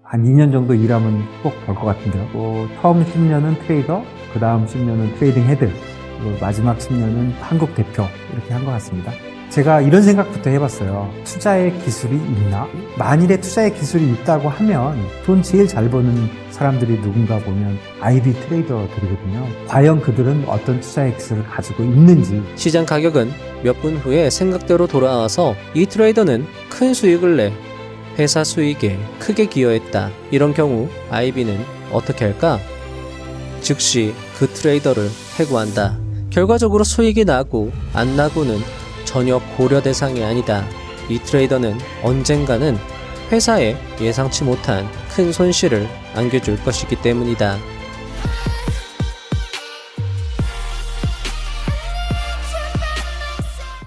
한 2년 정도 일하면 꼭 벌 것 같은데요. 처음 10년은 트레이더, 그 다음 10년은 트레이딩 헤드, 그리고 마지막 10년은 한국 대표 이렇게 한 것 같습니다. 제가 이런 생각부터 해봤어요. 투자의 기술이 있나? 만일에 투자의 기술이 있다고 하면 돈 제일 잘 버는 사람들이 누군가 보면 IB 트레이더들이거든요. 과연 그들은 어떤 투자의 기술을 가지고 있는지. 시장 가격은 몇 분 후에 생각대로 돌아와서 이 트레이더는 큰 수익을 내 회사 수익에 크게 기여했다. 이런 경우 IB는 어떻게 할까? 즉시 그 트레이더를 해고한다. 결과적으로 수익이 나고 안 나고는 전혀 고려 대상이 아니다. 이 트레이더는 언젠가는 회사에 예상치 못한 큰 손실을 안겨줄 것이기 때문이다.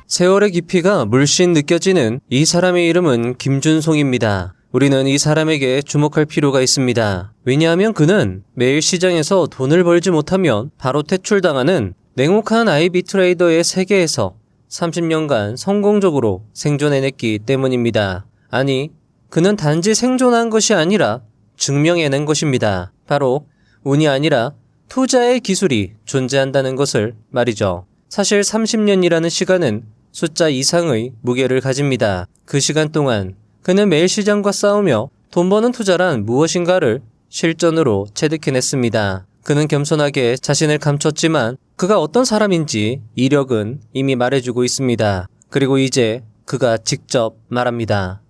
세월의 깊이가 물씬 느껴지는 이 사람의 이름은 김준송입니다. 우리는 이 사람에게 주목할 필요가 있습니다. 왜냐하면 그는 매일 시장에서 돈을 벌지 못하면 바로 퇴출당하는 냉혹한 IB 트레이더의 세계에서 30년간 성공적으로 생존해냈기 때문입니다. 아니, 그는 단지 생존한 것이 아니라 증명해낸 것입니다. 바로 운이 아니라 투자의 기술이 존재한다는 것을 말이죠. 사실 30년이라는 시간은 숫자 이상의 무게를 가집니다. 그 시간 동안 그는 매일 시장과 싸우며 돈 버는 투자란 무엇인가를 실전으로 체득해냈습니다. 그는 겸손하게 자신을 감췄지만 그가 어떤 사람인지 이력은 이미 말해주고 있습니다. 그리고 이제 그가 직접 말합니다.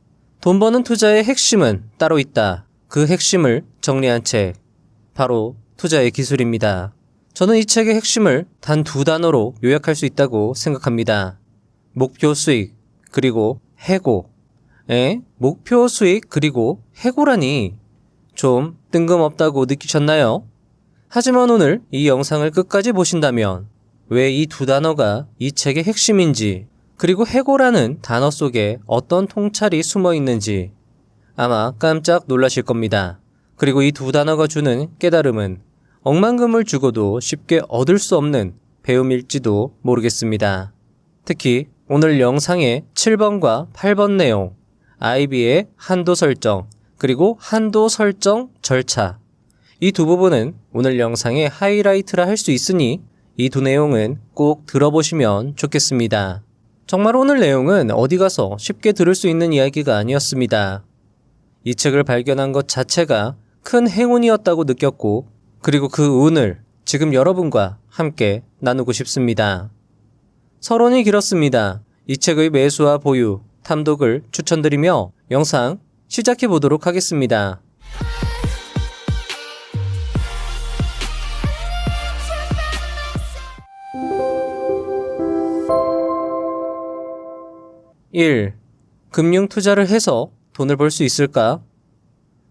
돈 버는 투자의 핵심은 따로 있다. 그 핵심을 정리한 책, 바로 투자의 기술입니다. 저는 이 책의 핵심을 단 2단어로 요약할 수 있다고 생각합니다. 목표 수익, 그리고 해고. 목표 수익, 그리고 해고라니 좀 뜬금없다고 느끼셨나요? 하지만 오늘 이 영상을 끝까지 보신다면 왜 이 2단어가 이 책의 핵심인지, 그리고 해고라는 단어 속에 어떤 통찰이 숨어 있는지 아마 깜짝 놀라실 겁니다. 그리고 이 2단어가 주는 깨달음은 억만금을 주고도 쉽게 얻을 수 없는 배움일지도 모르겠습니다. 특히 오늘 영상의 7번과 8번 내용, IB의 한도 설정, 그리고 한도 설정 절차, 이 두 부분은 오늘 영상의 하이라이트라 할 수 있으니 이 두 내용은 꼭 들어보시면 좋겠습니다. 정말 오늘 내용은 어디 가서 쉽게 들을 수 있는 이야기가 아니었습니다. 이 책을 발견한 것 자체가 큰 행운이었다고 느꼈고, 그리고 그 운을 지금 여러분과 함께 나누고 싶습니다. 서론이 길었습니다. 이 책의 매수와 보유, 탐독을 추천드리며 영상 시작해 보도록 하겠습니다. (1) 금융 투자를 해서 돈을 벌 수 있을까?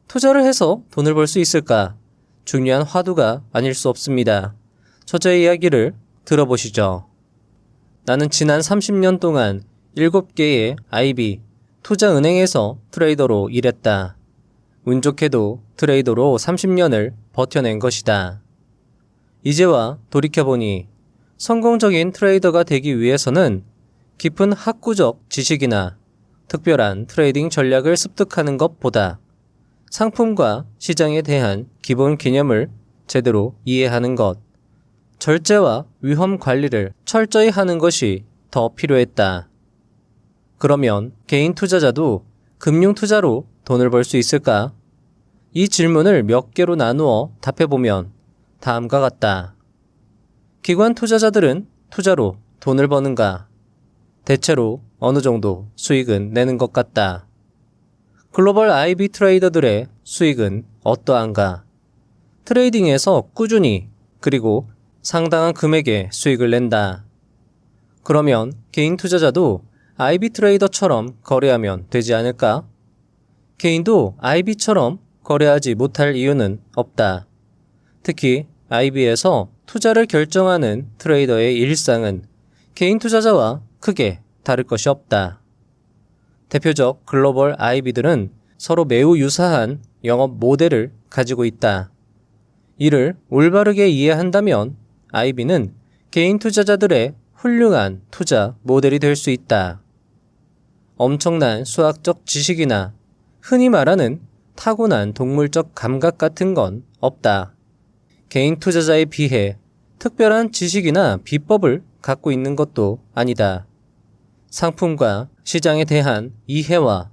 투자를 해서 돈을 벌 수 있을까? 중요한 화두가 아닐 수 없습니다. 저자의 이야기를 들어보시죠. 나는 지난 30년 동안 7개의 IB 투자은행에서 트레이더로 일했다. 운 좋게도 트레이더로 30년을 버텨낸 것이다. 이제와 돌이켜보니 성공적인 트레이더가 되기 위해서는 깊은 학구적 지식이나 특별한 트레이딩 전략을 습득하는 것보다 상품과 시장에 대한 기본 개념을 제대로 이해하는 것, 절제와 위험 관리를 철저히 하는 것이 더 필요했다. 그러면 개인 투자자도 금융 투자로 돈을 벌 수 있을까? 이 질문을 몇 개로 나누어 답해보면 다음과 같다. 기관 투자자들은 투자로 돈을 버는가? 대체로 어느 정도 수익은 내는 것 같다. 글로벌 IB 트레이더들의 수익은 어떠한가? 트레이딩에서 꾸준히 그리고 상당한 금액의 수익을 낸다. 그러면 개인 투자자도 IB 트레이더처럼 거래하면 되지 않을까? 개인도 IB처럼 거래하지 못할 이유는 없다. 특히 IB에서 투자를 결정하는 트레이더의 일상은 개인 투자자와 크게 다를 것이 없다. 대표적 글로벌 IB들은 서로 매우 유사한 영업 모델을 가지고 있다. 이를 올바르게 이해한다면 IB는 개인 투자자들의 훌륭한 투자 모델이 될 수 있다. 엄청난 수학적 지식이나 흔히 말하는 타고난 동물적 감각 같은 건 없다. 개인 투자자에 비해 특별한 지식이나 비법을 갖고 있는 것도 아니다. 상품과 시장에 대한 이해와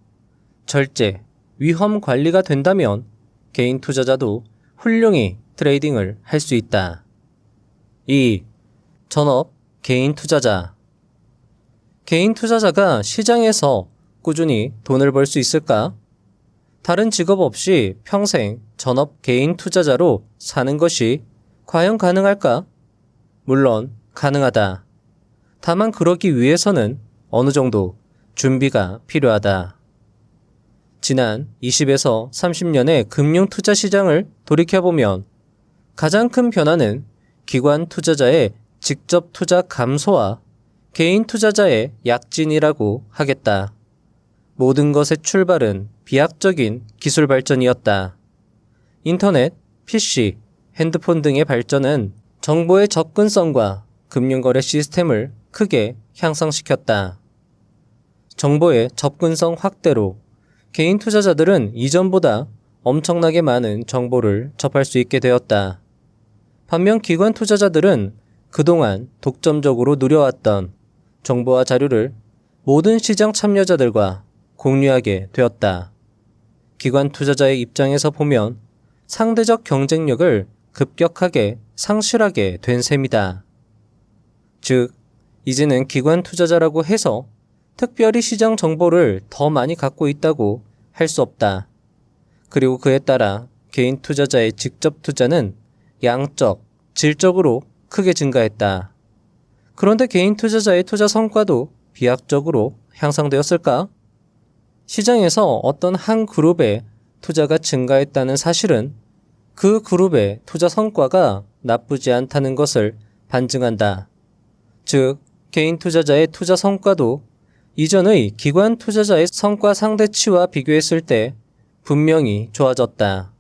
절제, 위험 관리가 된다면 개인 투자자도 훌륭히 트레이딩을 할 수 있다. 2. 전업 개인 투자자. 개인 투자자가 시장에서 꾸준히 돈을 벌 수 있을까? 다른 직업 없이 평생 전업 개인 투자자로 사는 것이 과연 가능할까? 물론 가능하다. 다만 그러기 위해서는 어느 정도 준비가 필요하다. 지난 20에서 30년의 금융 투자 시장을 돌이켜보면 가장 큰 변화는 기관 투자자의 직접 투자 감소와 개인 투자자의 약진이라고 하겠다. 모든 것의 출발은 비약적인 기술 발전이었다. 인터넷, PC, 핸드폰 등의 발전은 정보의 접근성과 금융거래 시스템을 크게 향상시켰다. 정보의 접근성 확대로 개인 투자자들은 이전보다 엄청나게 많은 정보를 접할 수 있게 되었다. 반면 기관 투자자들은 그동안 독점적으로 누려왔던 정보와 자료를 모든 시장 참여자들과 공유하게 되었다. 기관 투자자의 입장에서 보면 상대적 경쟁력을 급격하게 상실하게 된 셈이다. 즉, 이제는 기관 투자자라고 해서 특별히 시장 정보를 더 많이 갖고 있다고 할 수 없다. 그리고 그에 따라 개인 투자자의 직접 투자는 양적, 질적으로 크게 증가했다. 그런데 개인 투자자의 투자 성과도 비약적으로 향상되었을까? 시장에서 어떤 한 그룹의 투자가 증가했다는 사실은 그 그룹의 투자 성과가 나쁘지 않다는 것을 반증한다. 즉, 개인 투자자의 투자 성과도 이전의 기관 투자자의 성과 상대치와 비교했을 때 분명히 좋아졌다.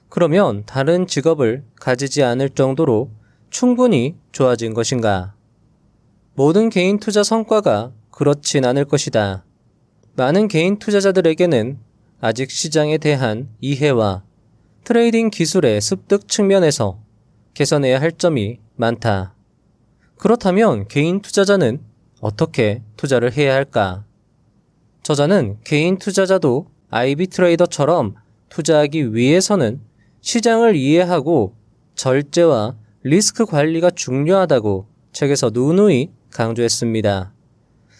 그러면 다른 직업을 가지지 않을 정도로 충분히 좋아진 것인가? 모든 개인 투자 성과가 그렇진 않을 것이다. 많은 개인 투자자들에게는 아직 시장에 대한 이해와 트레이딩 기술의 습득 측면에서 개선해야 할 점이 많다. 그렇다면 개인 투자자는 어떻게 투자를 해야 할까? 저자는 개인 투자자도 IB 트레이더처럼 투자하기 위해서는 시장을 이해하고 절제와 리스크 관리가 중요하다고 책에서 누누이 강조했습니다.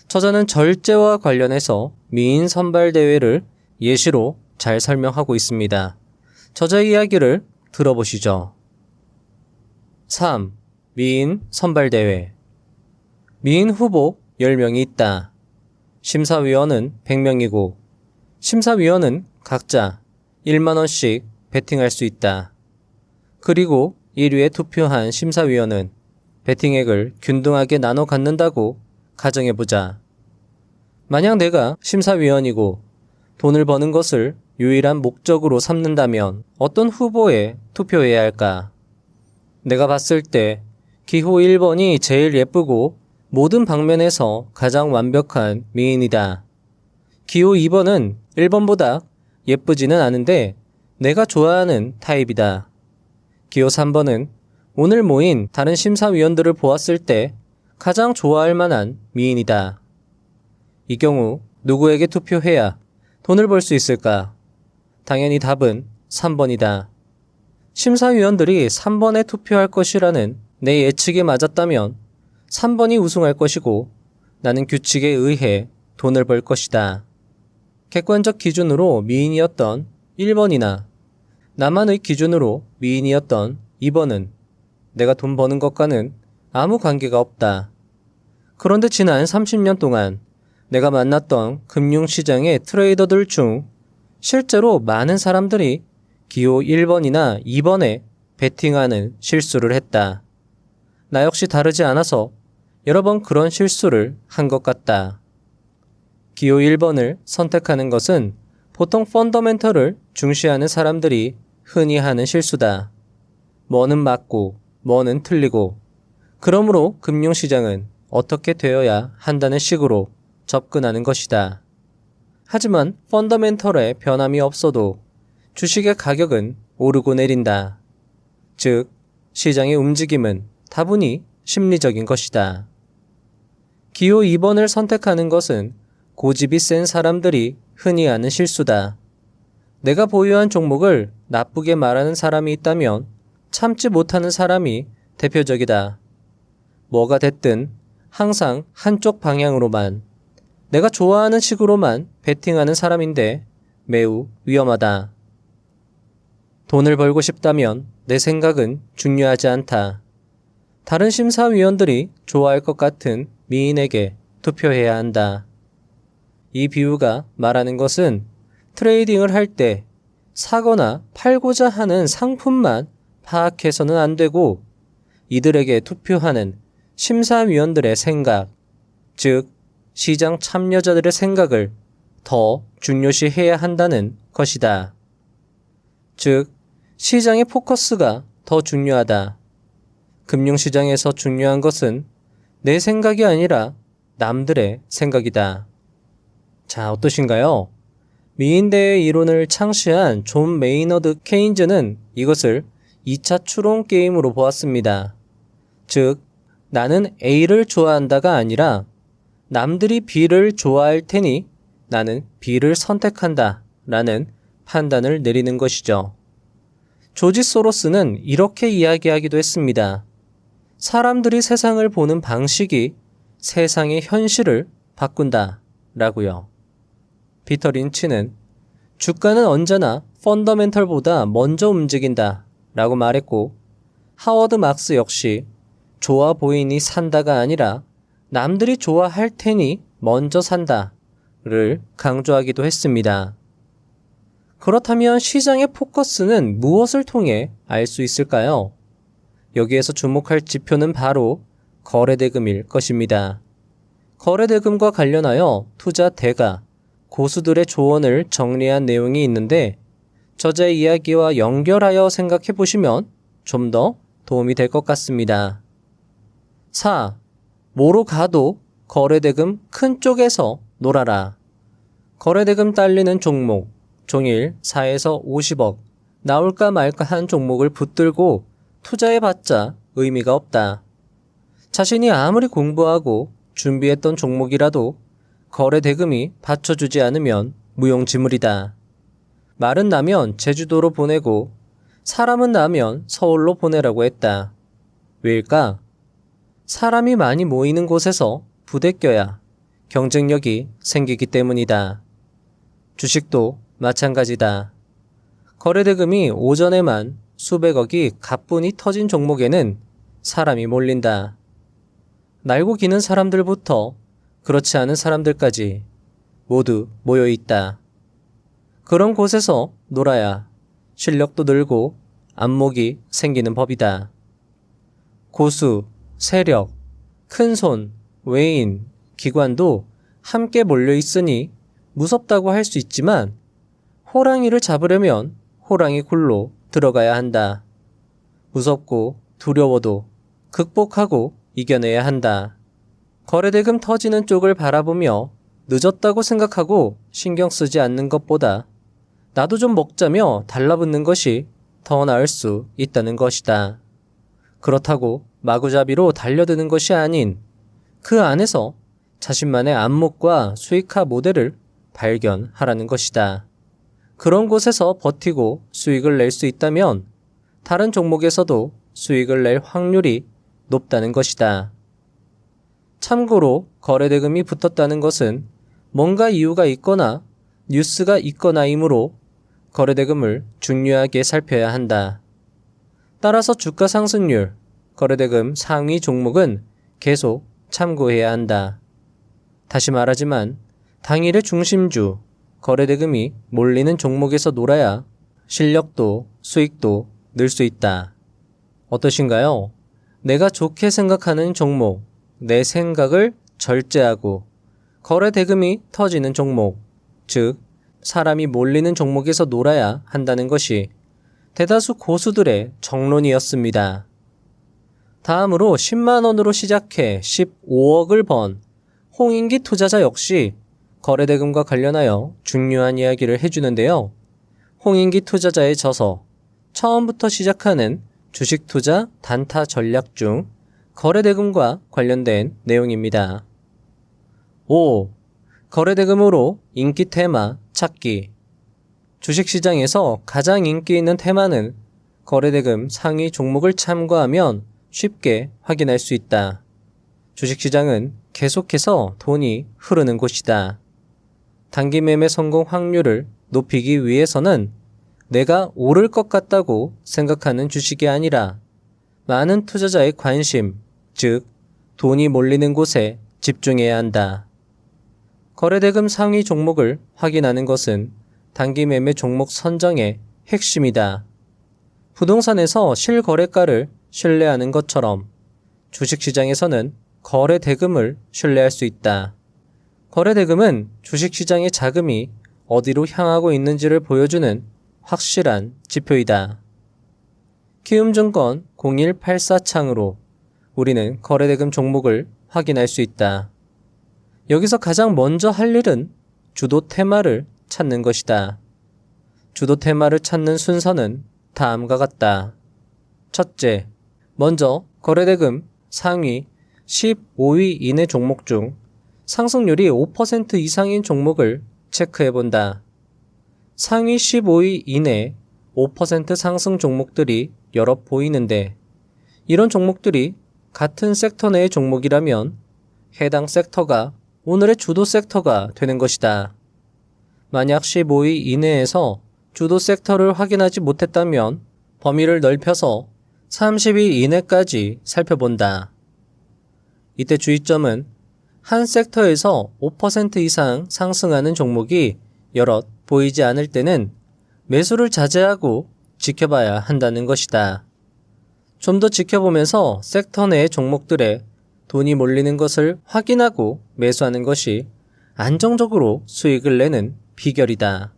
저자는 절제와 관련해서 미인 선발 대회를 예시로 잘 설명하고 있습니다. 저자의 이야기를 들어보시죠. 3. 미인 선발 대회. 미인 후보 10명이 있다. 심사위원은 100명이고 심사위원은 각자 1만원씩 베팅할 수 있다. 그리고 1위에 투표한 심사위원은 베팅액을 균등하게 나눠 갖는다고 가정해보자. 만약 내가 심사위원이고 돈을 버는 것을 유일한 목적으로 삼는다면 어떤 후보에 투표해야 할까? 내가 봤을 때 기호 1번이 제일 예쁘고 모든 방면에서 가장 완벽한 미인이다. 기호 2번은 1번보다 예쁘지는 않은데 내가 좋아하는 타입이다. 기호 3번은 오늘 모인 다른 심사위원들을 보았을 때 가장 좋아할 만한 미인이다. 이 경우 누구에게 투표해야 돈을 벌 수 있을까? 당연히 답은 3번이다. 심사위원들이 3번에 투표할 것이라는 내 예측에 맞았다면 3번이 우승할 것이고 나는 규칙에 의해 돈을 벌 것이다. 객관적 기준으로 미인이었던 1번이나 나만의 기준으로 미인이었던 2번은 내가 돈 버는 것과는 아무 관계가 없다. 그런데 지난 30년 동안 내가 만났던 금융시장의 트레이더들 중 실제로 많은 사람들이 기호 1번이나 2번에 베팅하는 실수를 했다. 나 역시 다르지 않아서 여러 번 그런 실수를 한 것 같다. 기호 1번을 선택하는 것은 보통 펀더멘털을 중시하는 사람들이 흔히 하는 실수다. 뭐는 맞고 뭐는 틀리고 그러므로 금융시장은 어떻게 되어야 한다는 식으로 접근하는 것이다. 하지만 펀더멘털에 변함이 없어도 주식의 가격은 오르고 내린다. 즉, 시장의 움직임은 다분히 심리적인 것이다. 기호 2번을 선택하는 것은 고집이 센 사람들이 흔히 하는 실수다. 내가 보유한 종목을 나쁘게 말하는 사람이 있다면 참지 못하는 사람이 대표적이다. 뭐가 됐든 항상 한쪽 방향으로만, 내가 좋아하는 식으로만 베팅하는 사람인데 매우 위험하다. 돈을 벌고 싶다면 내 생각은 중요하지 않다. 다른 심사위원들이 좋아할 것 같은 미인에게 투표해야 한다. 이 비유가 말하는 것은 트레이딩을 할 때 사거나 팔고자 하는 상품만 파악해서는 안 되고 이들에게 투표하는 심사위원들의 생각, 즉 시장 참여자들의 생각을 더 중요시해야 한다는 것이다. 즉, 시장의 포커스가 더 중요하다. 금융시장에서 중요한 것은 내 생각이 아니라 남들의 생각이다. 자, 어떠신가요? 미인대의 이론을 창시한 존 메이너드 케인즈는 이것을 2차 추론 게임으로 보았습니다. 즉, 나는 A를 좋아한다가 아니라 남들이 B를 좋아할 테니 나는 B를 선택한다 라는 판단을 내리는 것이죠. 조지 소로스는 이렇게 이야기하기도 했습니다. 사람들이 세상을 보는 방식이 세상의 현실을 바꾼다 라고요. 피터 린치는 주가는 언제나 펀더멘털보다 먼저 움직인다 라고 말했고, 하워드 막스 역시 좋아 보이니 산다가 아니라 남들이 좋아할 테니 먼저 산다를 강조하기도 했습니다. 그렇다면 시장의 포커스는 무엇을 통해 알 수 있을까요? 여기에서 주목할 지표는 바로 거래대금일 것입니다. 거래대금과 관련하여 투자 대가, 고수들의 조언을 정리한 내용이 있는데 저자의 이야기와 연결하여 생각해 보시면 좀 더 도움이 될 것 같습니다. 4. 뭐로 가도 거래대금 큰 쪽에서 놀아라. 거래대금 딸리는 종목, 종일 4에서 50억, 나올까 말까 한 종목을 붙들고 투자해봤자 의미가 없다. 자신이 아무리 공부하고 준비했던 종목이라도 거래대금이 받쳐주지 않으면 무용지물이다. 말은 나면 제주도로 보내고 사람은 나면 서울로 보내라고 했다. 왜일까? 사람이 많이 모이는 곳에서 부대껴야 경쟁력이 생기기 때문이다. 주식도 마찬가지다. 거래대금이 오전에만 수백억이 가뿐히 터진 종목에는 사람이 몰린다. 날고 기는 사람들부터 그렇지 않은 사람들까지 모두 모여 있다. 그런 곳에서 놀아야 실력도 늘고 안목이 생기는 법이다. 고수, 세력, 큰손, 외인, 기관도 함께 몰려 있으니 무섭다고 할 수 있지만 호랑이를 잡으려면 호랑이 굴로 들어가야 한다. 무섭고 두려워도 극복하고 이겨내야 한다. 거래대금 터지는 쪽을 바라보며 늦었다고 생각하고 신경 쓰지 않는 것보다 나도 좀 먹자며 달라붙는 것이 더 나을 수 있다는 것이다. 그렇다고 마구잡이로 달려드는 것이 아닌 그 안에서 자신만의 안목과 수익화 모델을 발견하라는 것이다. 그런 곳에서 버티고 수익을 낼 수 있다면 다른 종목에서도 수익을 낼 확률이 높다는 것이다. 참고로 거래대금이 붙었다는 것은 뭔가 이유가 있거나 뉴스가 있거나이므로 거래대금을 중요하게 살펴야 한다. 따라서 주가 상승률, 거래대금 상위 종목은 계속 참고해야 한다. 다시 말하지만 당일의 중심주, 거래대금이 몰리는 종목에서 놀아야 실력도 수익도 늘 수 있다. 어떠신가요? 내가 좋게 생각하는 종목, 내 생각을 절제하고 거래대금이 터지는 종목, 즉 사람이 몰리는 종목에서 놀아야 한다는 것이 대다수 고수들의 정론이었습니다. 다음으로 10만 원으로 시작해 15억을 번 홍인기 투자자 역시 거래대금과 관련하여 중요한 이야기를 해주는데요. 홍인기 투자자의 저서, 처음부터 시작하는 주식 투자 단타 전략 중 거래대금과 관련된 내용입니다. 5. 거래대금으로 인기 테마 찾기. 주식시장에서 가장 인기 있는 테마는 거래대금 상위 종목을 참고하면 쉽게 확인할 수 있다. 주식시장은 계속해서 돈이 흐르는 곳이다. 단기 매매 성공 확률을 높이기 위해서는 내가 오를 것 같다고 생각하는 주식이 아니라 많은 투자자의 관심, 즉 돈이 몰리는 곳에 집중해야 한다. 거래대금 상위 종목을 확인하는 것은 단기 매매 종목 선정의 핵심이다. 부동산에서 실거래가를 신뢰하는 것처럼 주식시장에서는 거래대금을 신뢰할 수 있다. 거래대금은 주식시장의 자금이 어디로 향하고 있는지를 보여주는 확실한 지표이다. 키움증권 0184창으로 우리는 거래대금 종목을 확인할 수 있다. 여기서 가장 먼저 할 일은 주도 테마를 찾는 것이다. 주도 테마를 찾는 순서는 다음과 같다. 첫째, 먼저 거래대금 상위 15위 이내 종목 중 상승률이 5% 이상인 종목을 체크해본다. 상위 15위 이내 5% 상승 종목들이 여러 보이는데 이런 종목들이 같은 섹터 내의 종목이라면 해당 섹터가 오늘의 주도 섹터가 되는 것이다. 만약 15위 이내에서 주도 섹터를 확인하지 못했다면 범위를 넓혀서 30위 이내까지 살펴본다. 이때 주의점은 한 섹터에서 5% 이상 상승하는 종목이 여럿 보이지 않을 때는 매수를 자제하고 지켜봐야 한다는 것이다. 좀 더 지켜보면서 섹터 내의 종목들에 돈이 몰리는 것을 확인하고 매수하는 것이 안정적으로 수익을 내는 비결이다.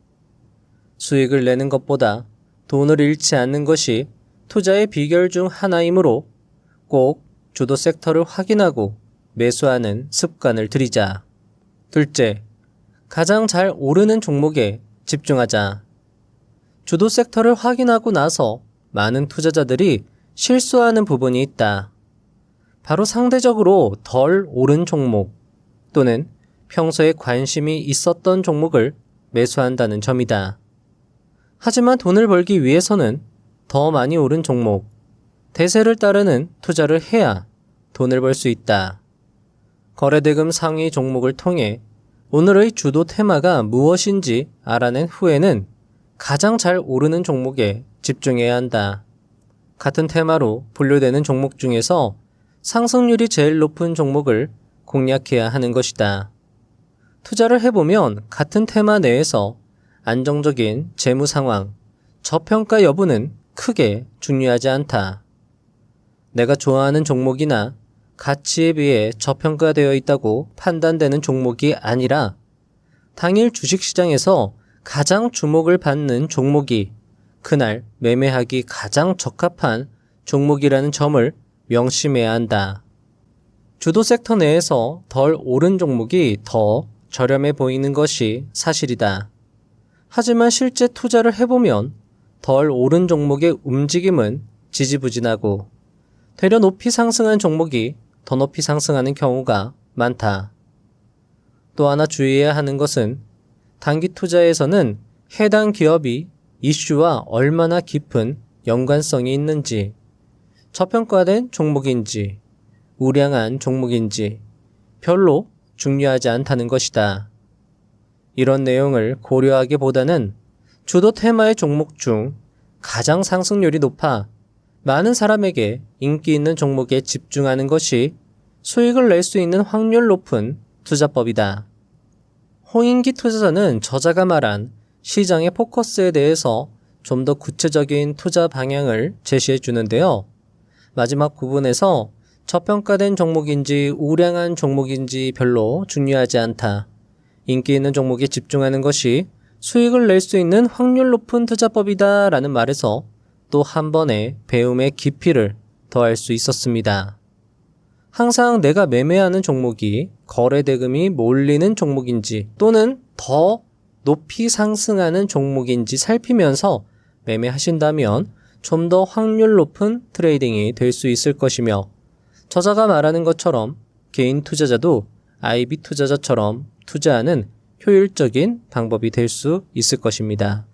수익을 내는 것보다 돈을 잃지 않는 것이 투자의 비결 중 하나이므로 꼭 주도 섹터를 확인하고 매수하는 습관을 들이자. 둘째, 가장 잘 오르는 종목에 집중하자. 주도 섹터를 확인하고 나서 많은 투자자들이 실수하는 부분이 있다. 바로 상대적으로 덜 오른 종목 또는 평소에 관심이 있었던 종목을 매수한다는 점이다. 하지만 돈을 벌기 위해서는 더 많이 오른 종목, 대세를 따르는 투자를 해야 돈을 벌 수 있다. 거래대금 상위 종목을 통해 오늘의 주도 테마가 무엇인지 알아낸 후에는 가장 잘 오르는 종목에 집중해야 한다. 같은 테마로 분류되는 종목 중에서 상승률이 제일 높은 종목을 공략해야 하는 것이다. 투자를 해보면 같은 테마 내에서 안정적인 재무 상황, 저평가 여부는 크게 중요하지 않다. 내가 좋아하는 종목이나 가치에 비해 저평가되어 있다고 판단되는 종목이 아니라 당일 주식시장에서 가장 주목을 받는 종목이 그날 매매하기 가장 적합한 종목이라는 점을 명심해야 한다. 주도 섹터 내에서 덜 오른 종목이 더 저렴해 보이는 것이 사실이다. 하지만 실제 투자를 해보면 덜 오른 종목의 움직임은 지지부진하고 되려 높이 상승한 종목이 더 높이 상승하는 경우가 많다. 또 하나 주의해야 하는 것은 단기 투자에서는 해당 기업이 이슈와 얼마나 깊은 연관성이 있는지, 저평가된 종목인지, 우량한 종목인지 별로 중요하지 않다는 것이다. 이런 내용을 고려하기보다는 주도 테마의 종목 중 가장 상승률이 높아 많은 사람에게 인기 있는 종목에 집중하는 것이 수익을 낼 수 있는 확률 높은 투자법이다. 홍인기 투자자는 저자가 말한 시장의 포커스에 대해서 좀 더 구체적인 투자 방향을 제시해 주는데요. 마지막 부분에서 저평가된 종목인지 우량한 종목인지 별로 중요하지 않다. 인기 있는 종목에 집중하는 것이 수익을 낼 수 있는 확률 높은 투자법이다 라는 말에서 또 한 번의 배움의 깊이를 더할 수 있었습니다. 항상 내가 매매하는 종목이 거래대금이 몰리는 종목인지 또는 더 높이 상승하는 종목인지 살피면서 매매하신다면 좀 더 확률 높은 트레이딩이 될 수 있을 것이며, 저자가 말하는 것처럼 개인 투자자도 IB 투자자처럼 투자하는 효율적인 방법이 될 수 있을 것입니다.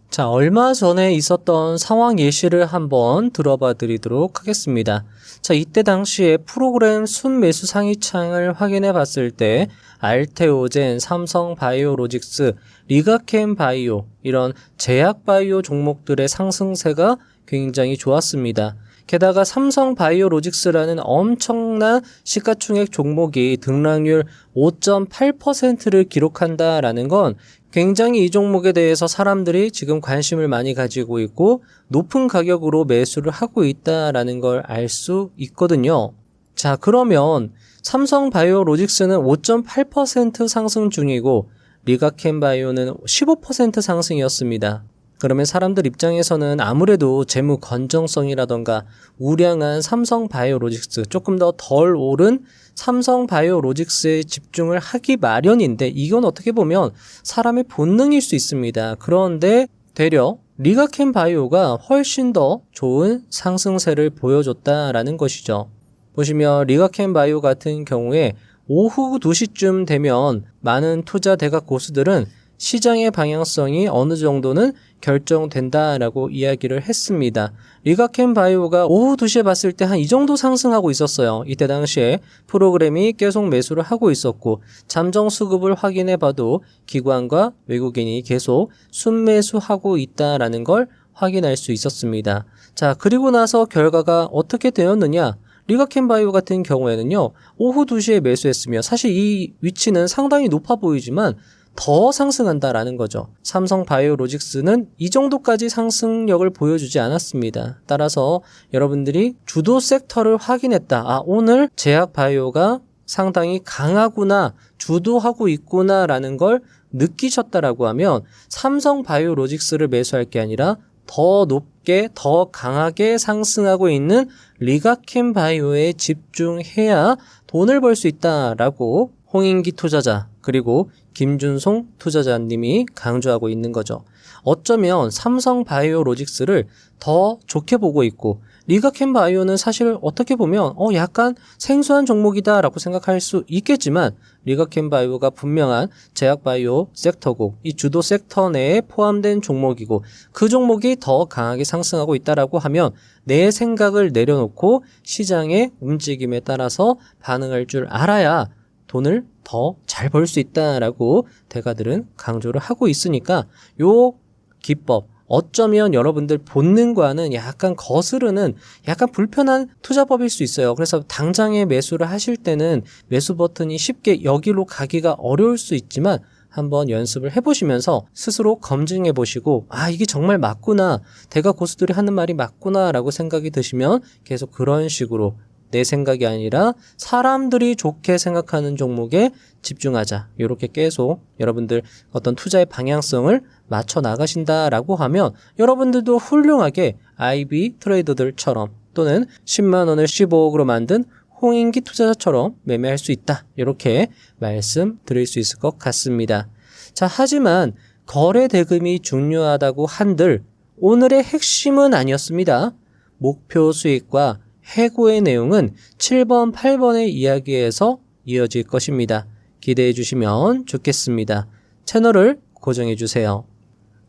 자, 얼마 전에 있었던 상황 예시를 한번 들어봐 드리도록 하겠습니다. 자, 이때 당시에 프로그램 순매수 상위창을 확인해 봤을 때 알테오젠, 삼성바이오로직스, 리가캠바이오 이런 제약바이오 종목들의 상승세가 굉장히 좋았습니다. 게다가 삼성바이오로직스라는 엄청난 시가총액 종목이 등락률 5.8%를 기록한다라는 건 굉장히 이 종목에 대해서 사람들이 지금 관심을 많이 가지고 있고 높은 가격으로 매수를 하고 있다라는 걸 알 수 있거든요. 자, 그러면 삼성바이오로직스는 5.8% 상승 중이고 리가캠바이오는 15% 상승이었습니다. 그러면 사람들 입장에서는 아무래도 재무 건전성이라던가 우량한 삼성바이오로직스, 조금 더 덜 오른 삼성바이오로직스에 집중을 하기 마련인데, 이건 어떻게 보면 사람의 본능일 수 있습니다. 그런데 되려 리가캠바이오가 훨씬 더 좋은 상승세를 보여줬다라는 것이죠. 보시면 리가캠바이오 같은 경우에 오후 2시쯤 되면 많은 투자 대각 고수들은 시장의 방향성이 어느 정도는 결정된다라고 이야기를 했습니다. 리가캠바이오가 오후 2시에 봤을 때 한 이 정도 상승하고 있었어요. 이때 당시에 프로그램이 계속 매수를 하고 있었고, 잠정 수급을 확인해 봐도 기관과 외국인이 계속 순매수하고 있다라는 걸 확인할 수 있었습니다. 자, 그리고 나서 결과가 어떻게 되었느냐? 리가캠바이오 같은 경우에는요, 오후 2시에 매수했으며 사실 이 위치는 상당히 높아 보이지만 더 상승한다라는 거죠. 삼성바이오로직스는 이 정도까지 상승력을 보여주지 않았습니다. 따라서 여러분들이 주도 섹터를 확인했다. 오늘 제약바이오가 상당히 강하구나, 주도하고 있구나라는 걸 느끼셨다라고 하면 삼성바이오로직스를 매수할 게 아니라 더 높게, 더 강하게 상승하고 있는 리가캠바이오에 집중해야 돈을 벌 수 있다라고 홍인기 투자자 그리고 김준송 투자자님이 강조하고 있는 거죠. 어쩌면 삼성바이오로직스를 더 좋게 보고 있고, 리가캠바이오는 사실 어떻게 보면 약간 생소한 종목이다라고 생각할 수 있겠지만, 리가캠바이오가 분명한 제약바이오 섹터고 이 주도 섹터 내에 포함된 종목이고, 그 종목이 더 강하게 상승하고 있다라고 하면 내 생각을 내려놓고 시장의 움직임에 따라서 반응할 줄 알아야 돈을 더 잘 벌 수 있다라고 대가들은 강조를 하고 있으니까, 요 기법 어쩌면 여러분들 본능과는 약간 거스르는 약간 불편한 투자법일 수 있어요. 그래서 당장에 매수를 하실 때는 매수 버튼이 쉽게 여기로 가기가 어려울 수 있지만, 한번 연습을 해보시면서 스스로 검증해 보시고, 이게 정말 맞구나, 대가 고수들이 하는 말이 맞구나 라고 생각이 드시면 계속 그런 식으로 내 생각이 아니라 사람들이 좋게 생각하는 종목에 집중하자, 이렇게 계속 여러분들 어떤 투자의 방향성을 맞춰 나가신다라고 하면 여러분들도 훌륭하게 IB 트레이더들처럼 또는 10만 원을 15억으로 만든 홍인기 투자자처럼 매매할 수 있다, 이렇게 말씀드릴 수 있을 것 같습니다. 자, 하지만 거래 대금이 중요하다고 한들 오늘의 핵심은 아니었습니다. 목표 수익과 해고의 내용은 7번, 8번의 이야기에서 이어질 것입니다. 기대해 주시면 좋겠습니다. 채널을 고정해 주세요.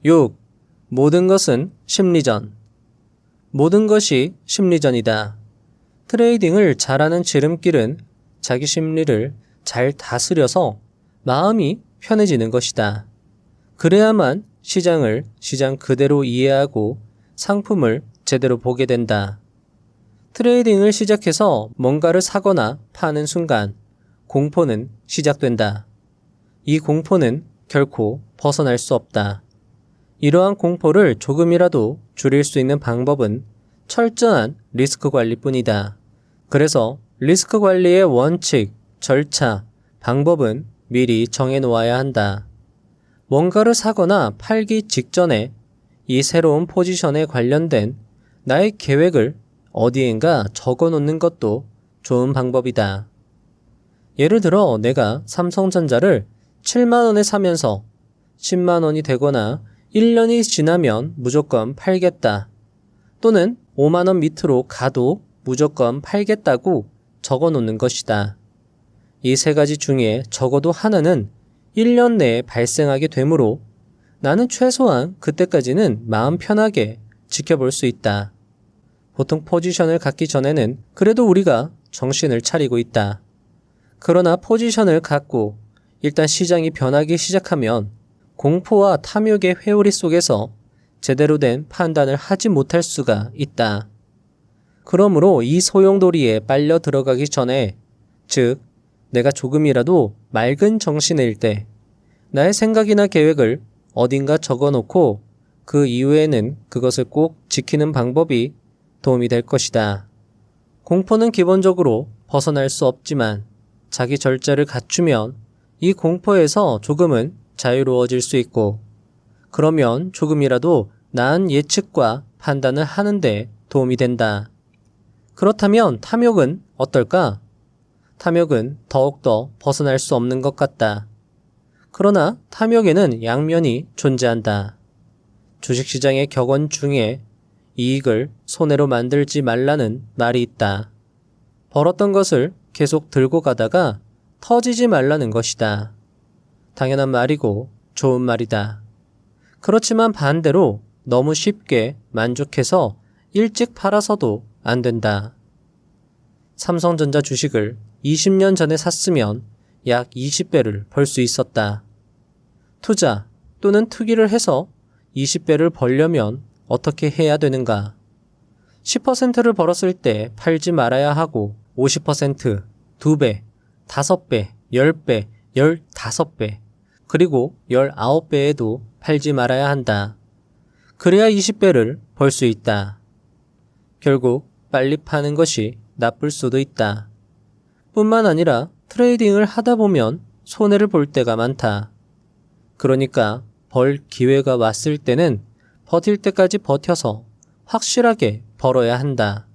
6. 모든 것은 심리전. 모든 것이 심리전이다. 트레이딩을 잘하는 지름길은 자기 심리를 잘 다스려서 마음이 편해지는 것이다. 그래야만 시장을 시장 그대로 이해하고 상품을 제대로 보게 된다. 트레이딩을 시작해서 뭔가를 사거나 파는 순간 공포는 시작된다. 이 공포는 결코 벗어날 수 없다. 이러한 공포를 조금이라도 줄일 수 있는 방법은 철저한 리스크 관리뿐이다. 그래서 리스크 관리의 원칙, 절차, 방법은 미리 정해놓아야 한다. 뭔가를 사거나 팔기 직전에 이 새로운 포지션에 관련된 나의 계획을 어디엔가 적어놓는 것도 좋은 방법이다. 예를 들어 내가 삼성전자를 7만 원에 사면서 10만 원이 되거나 1년이 지나면 무조건 팔겠다. 또는 5만 원 밑으로 가도 무조건 팔겠다고 적어 놓는 것이다. 이 세 가지 중에 적어도 하나는 1년 내에 발생하게 되므로 나는 최소한 그때까지는 마음 편하게 지켜볼 수 있다. 보통 포지션을 갖기 전에는 그래도 우리가 정신을 차리고 있다. 그러나 포지션을 갖고 일단 시장이 변하기 시작하면 공포와 탐욕의 회오리 속에서 제대로 된 판단을 하지 못할 수가 있다. 그러므로 이 소용돌이에 빨려 들어가기 전에, 즉 내가 조금이라도 맑은 정신일 때 나의 생각이나 계획을 어딘가 적어놓고 그 이후에는 그것을 꼭 지키는 방법이 도움이 될 것이다. 공포는 기본적으로 벗어날 수 없지만 자기 절제를 갖추면 이 공포에서 조금은 자유로워질 수 있고, 그러면 조금이라도 나은 예측과 판단을 하는데 도움이 된다. 그렇다면 탐욕은 어떨까? 탐욕은 더욱더 벗어날 수 없는 것 같다. 그러나 탐욕에는 양면이 존재한다. 주식시장의 격언 중에 이익을 손해로 만들지 말라는 말이 있다. 벌었던 것을 계속 들고 가다가 터지지 말라는 것이다. 당연한 말이고 좋은 말이다. 그렇지만 반대로 너무 쉽게 만족해서 일찍 팔아서도 안 된다. 삼성전자 주식을 20년 전에 샀으면 약 20배를 벌 수 있었다. 투자 또는 투기를 해서 20배를 벌려면 어떻게 해야 되는가? 10%를 벌었을 때 팔지 말아야 하고 50%, 2배, 5배, 10배, 15배, 그리고 19배에도 팔지 말아야 한다. 그래야 20배를 벌 수 있다. 결국 빨리 파는 것이 나쁠 수도 있다. 뿐만 아니라 트레이딩을 하다 보면 손해를 볼 때가 많다. 그러니까 벌 기회가 왔을 때는 버틸 때까지 버텨서 확실하게 벌어야 한다.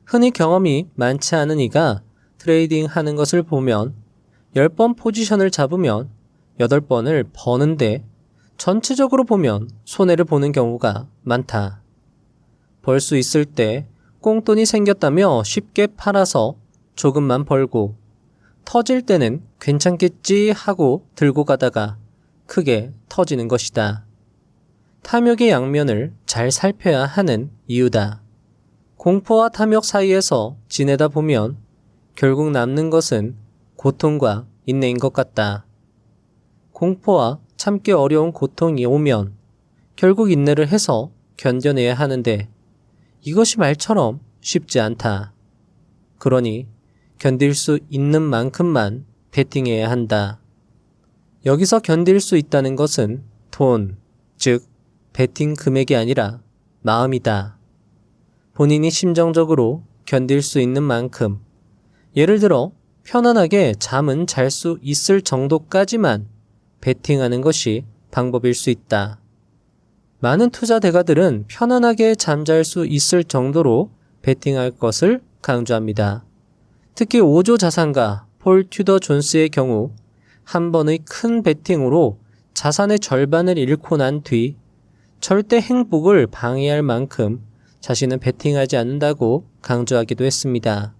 흔히 경험이 많지 않은 이가 트레이딩 하는 것을 보면 10번 포지션을 잡으면 8번을 버는데 전체적으로 보면 손해를 보는 경우가 많다. 벌 수 있을 때 꽁돈이 생겼다며 쉽게 팔아서 조금만 벌고, 터질 때는 괜찮겠지 하고 들고 가다가 크게 터지는 것이다. 탐욕의 양면을 잘 살펴야 하는 이유다. 공포와 탐욕 사이에서 지내다 보면 결국 남는 것은 고통과 인내인 것 같다. 공포와 참기 어려운 고통이 오면 결국 인내를 해서 견뎌내야 하는데 이것이 말처럼 쉽지 않다. 그러니 견딜 수 있는 만큼만 베팅해야 한다. 여기서 견딜 수 있다는 것은 돈, 즉 베팅 금액이 아니라 마음이다. 본인이 심정적으로 견딜 수 있는 만큼, 예를 들어 편안하게 잠은 잘 수 있을 정도까지만 베팅하는 것이 방법일 수 있다. 많은 투자 대가들은 편안하게 잠잘 수 있을 정도로 베팅할 것을 강조합니다. 특히 5조 자산가 폴 튜더 존스의 경우 한 번의 큰 베팅으로 자산의 절반을 잃고 난 뒤 절대 행복을 방해할 만큼 자신은 베팅하지 않는다고 강조하기도 했습니다.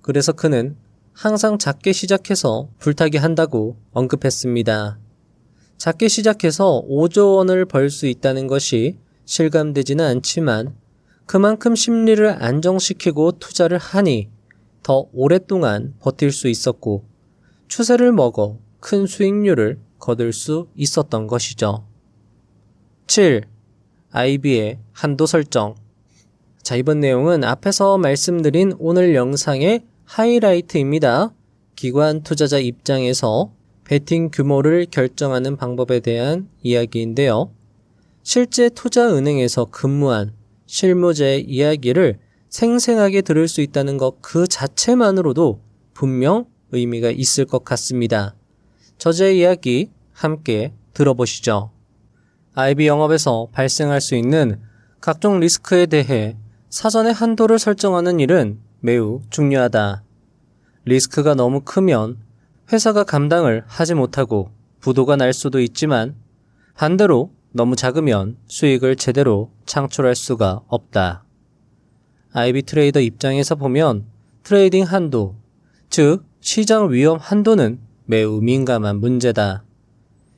그래서 그는 항상 작게 시작해서 불타기 한다고 언급했습니다. 작게 시작해서 5조 원을 벌 수 있다는 것이 실감되지는 않지만 그만큼 심리를 안정시키고 투자를 하니 더 오랫동안 버틸 수 있었고 추세를 먹어 큰 수익률을 거둘 수 있었던 것이죠. 7. IB의 한도 설정. 자, 이번 내용은 앞에서 말씀드린 오늘 영상의 하이라이트입니다. 기관 투자자 입장에서 베팅 규모를 결정하는 방법에 대한 이야기인데요. 실제 투자은행에서 근무한 실무자의 이야기를 생생하게 들을 수 있다는 것 그 자체만으로도 분명 의미가 있을 것 같습니다. 저자의 이야기 함께 들어보시죠. IB 영업에서 발생할 수 있는 각종 리스크에 대해 사전에 한도를 설정하는 일은 매우 중요하다. 리스크가 너무 크면 회사가 감당을 하지 못하고 부도가 날 수도 있지만 반대로 너무 작으면 수익을 제대로 창출할 수가 없다. IB 트레이더 입장에서 보면 트레이딩 한도, 즉 시장 위험 한도는 매우 민감한 문제다.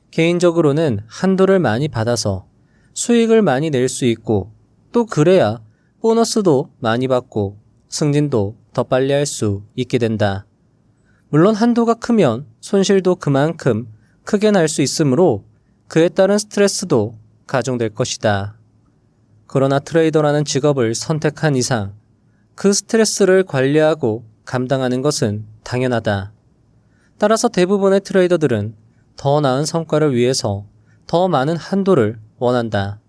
개인적으로는 한도를 많이 받아서 수익을 많이 낼 수 있고 또 그래야 보너스도 많이 받고 승진도 더 빨리 할 수 있게 된다. 물론 한도가 크면 손실도 그만큼 크게 날 수 있으므로 그에 따른 스트레스도 가중될 것이다. 그러나 트레이더라는 직업을 선택한 이상 그 스트레스를 관리하고 감당하는 것은 당연하다. 따라서 대부분의 트레이더들은 더 나은 성과를 위해서 더 많은 한도를 원한다.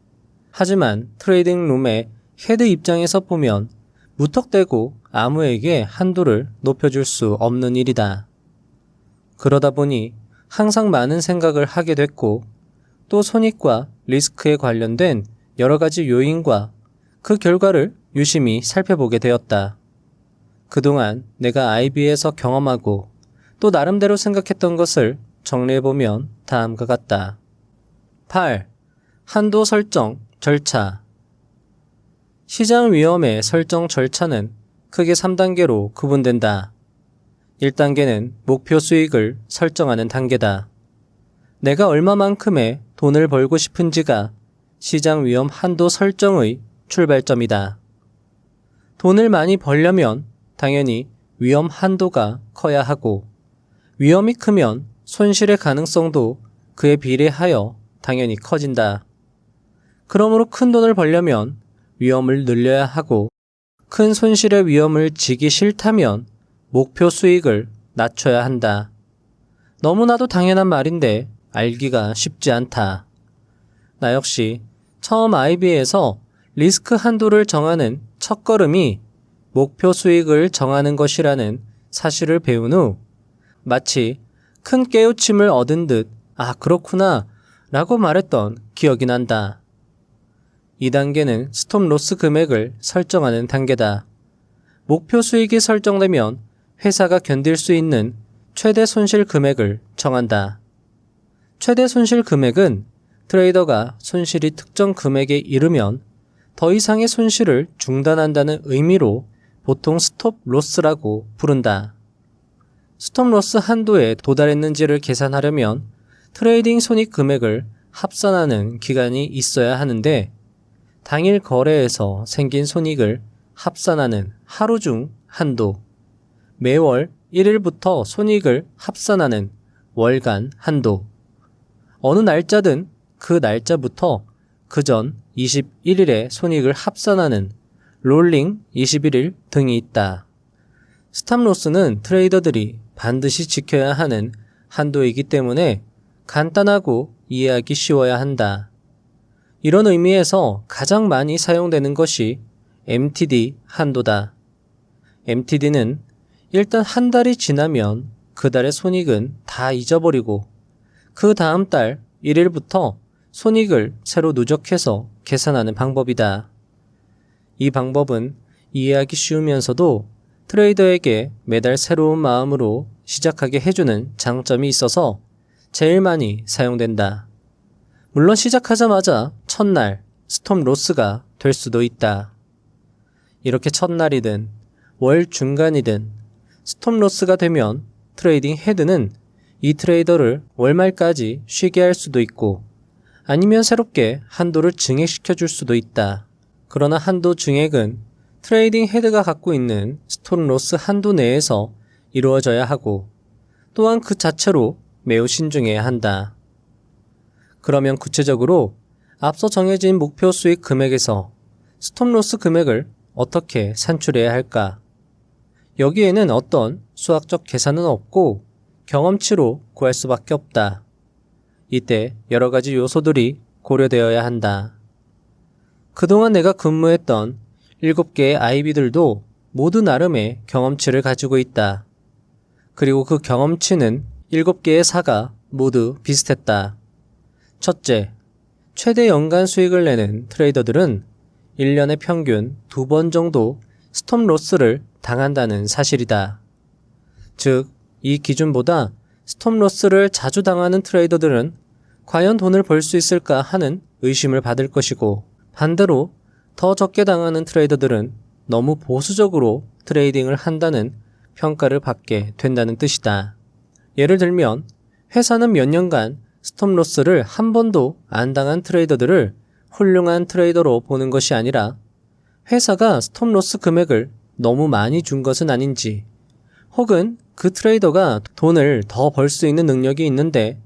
하지만 트레이딩 룸의 헤드 입장에서 보면 무턱대고 아무에게 한도를 높여줄 수 없는 일이다. 그러다 보니 항상 많은 생각을 하게 됐고 또 손익과 리스크에 관련된 여러 가지 요인과 그 결과를 유심히 살펴보게 되었다. 그동안 내가 IB에서 경험하고 또 나름대로 생각했던 것을 정리해보면 다음과 같다. 8. 한도 설정 절차. 시장 위험의 설정 절차는 크게 3단계로 구분된다. 1단계는 목표 수익을 설정하는 단계다. 내가 얼마만큼의 돈을 벌고 싶은지가 시장 위험 한도 설정의 출발점이다. 돈을 많이 벌려면 당연히 위험 한도가 커야 하고 위험이 크면 손실의 가능성도 그에 비례하여 당연히 커진다. 그러므로 큰 돈을 벌려면 위험을 늘려야 하고 큰 손실의 위험을 지기 싫다면 목표 수익을 낮춰야 한다. 너무나도 당연한 말인데 알기가 쉽지 않다. 나 역시 처음 IB에서 리스크 한도를 정하는 첫걸음이 목표 수익을 정하는 것이라는 사실을 배운 후 마치 큰 깨우침을 얻은 듯 아 그렇구나 라고 말했던 기억이 난다. 2단계는 스톱 로스 금액을 설정하는 단계다. 목표 수익이 설정되면 회사가 견딜 수 있는 최대 손실 금액을 정한다. 최대 손실 금액은 트레이더가 손실이 특정 금액에 이르면 더 이상의 손실을 중단한다는 의미로 보통 스톱 로스라고 부른다. 스톱 로스 한도에 도달했는지를 계산하려면 트레이딩 손익 금액을 합산하는 기간이 있어야 하는데 당일 거래에서 생긴 손익을 합산하는 하루 중 한도, 매월 1일부터 손익을 합산하는 월간 한도, 어느 날짜든 그 날짜부터 그전 21일의 손익을 합산하는 롤링 21일 등이 있다. 스탑로스는 트레이더들이 반드시 지켜야 하는 한도이기 때문에 간단하고 이해하기 쉬워야 한다. 이런 의미에서 가장 많이 사용되는 것이 MTD 한도다. MTD는 일단 한 달이 지나면 그 달의 손익은 다 잊어버리고 그 다음 달 1일부터 손익을 새로 누적해서 계산하는 방법이다. 이 방법은 이해하기 쉬우면서도 트레이더에게 매달 새로운 마음으로 시작하게 해주는 장점이 있어서 제일 많이 사용된다. 물론 시작하자마자 첫날 스톱 로스가 될 수도 있다. 이렇게 첫날이든 월 중간이든 스톱 로스가 되면 트레이딩 헤드는 이 트레이더를 월말까지 쉬게 할 수도 있고 아니면 새롭게 한도를 증액시켜 줄 수도 있다. 그러나 한도 증액은 트레이딩 헤드가 갖고 있는 스톱 로스 한도 내에서 이루어져야 하고 또한 그 자체로 매우 신중해야 한다. 그러면 구체적으로 앞서 정해진 목표 수익 금액에서 스톱 로스 금액을 어떻게 산출해야 할까? 여기에는 어떤 수학적 계산은 없고 경험치로 구할 수밖에 없다. 이때 여러 가지 요소들이 고려되어야 한다. 그동안 내가 근무했던 7개의 IB들도 모두 나름의 경험치를 가지고 있다. 그리고 그 경험치는 7개의 사가 모두 비슷했다. 첫째, 최대 연간 수익을 내는 트레이더들은 1년에 평균 2번 정도 스톱 로스를 당한다는 사실이다. 즉, 이 기준보다 스톱 로스를 자주 당하는 트레이더들은 과연 돈을 벌 수 있을까 하는 의심을 받을 것이고, 반대로 더 적게 당하는 트레이더들은 너무 보수적으로 트레이딩을 한다는 평가를 받게 된다는 뜻이다. 예를 들면 회사는 몇 년간 스톱로스를 한 번도 안 당한 트레이더들을 훌륭한 트레이더로 보는 것이 아니라 회사가 스톱로스 금액을 너무 많이 준 것은 아닌지, 혹은 그 트레이더가 돈을 더 벌 수 있는 능력이 있는데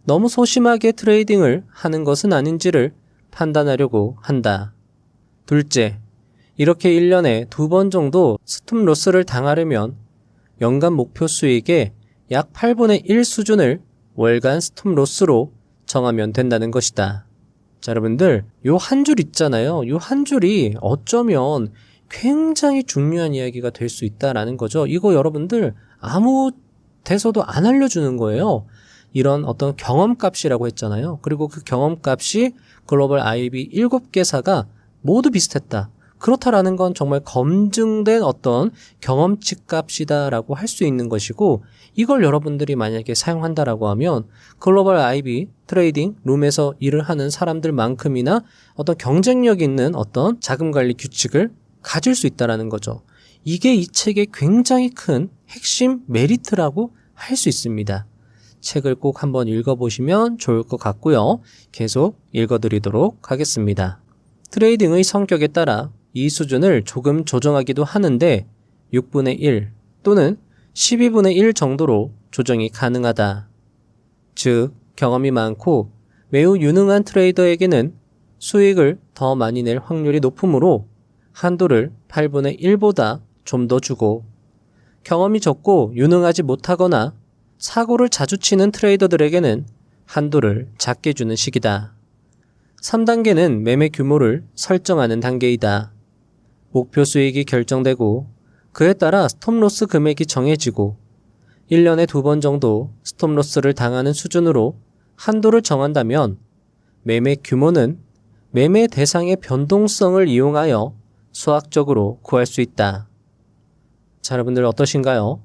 너무 소심하게 트레이딩을 하는 것은 아닌지를 판단하려고 한다. 둘째, 이렇게 1년에 2번 정도 스톱로스를 당하려면 연간 목표 수익의 약 8분의 1 수준을 월간 스톱로스로 정하면 된다는 것이다. 자, 여러분들, 요 한 줄 있잖아요. 요 한 줄이 어쩌면 굉장히 중요한 이야기가 될 수 있다라는 거죠. 이거 여러분들 아무 데서도 안 알려주는 거예요. 이런 어떤 경험값이라고 했잖아요. 그리고 그 경험값이 글로벌 IB 7개사가 모두 비슷했다. 그렇다라는 건 정말 검증된 어떤 경험치 값이다라고 할 수 있는 것이고, 이걸 여러분들이 만약에 사용한다라고 하면 글로벌 IB 트레이딩 룸에서 일을 하는 사람들만큼이나 어떤 경쟁력 있는 어떤 자금 관리 규칙을 가질 수 있다라는 거죠. 이게 이 책의 굉장히 큰 핵심 메리트라고 할 수 있습니다. 책을 꼭 한번 읽어보시면 좋을 것 같고요. 계속 읽어드리도록 하겠습니다. 트레이딩의 성격에 따라 이 수준을 조금 조정하기도 하는데 6분의 1 또는 12분의 1 정도로 조정이 가능하다. 즉, 경험이 많고 매우 유능한 트레이더에게는 수익을 더 많이 낼 확률이 높으므로 한도를 8분의 1보다 좀 더 주고, 경험이 적고 유능하지 못하거나 사고를 자주 치는 트레이더들에게는 한도를 작게 주는 식이다. 3단계는 매매 규모를 설정하는 단계이다. 목표 수익이 결정되고 그에 따라 스톱로스 금액이 정해지고 1년에 2번 정도 스톱로스를 당하는 수준으로 한도를 정한다면 매매 규모는 매매 대상의 변동성을 이용하여 수학적으로 구할 수 있다. 자, 여러분들 어떠신가요?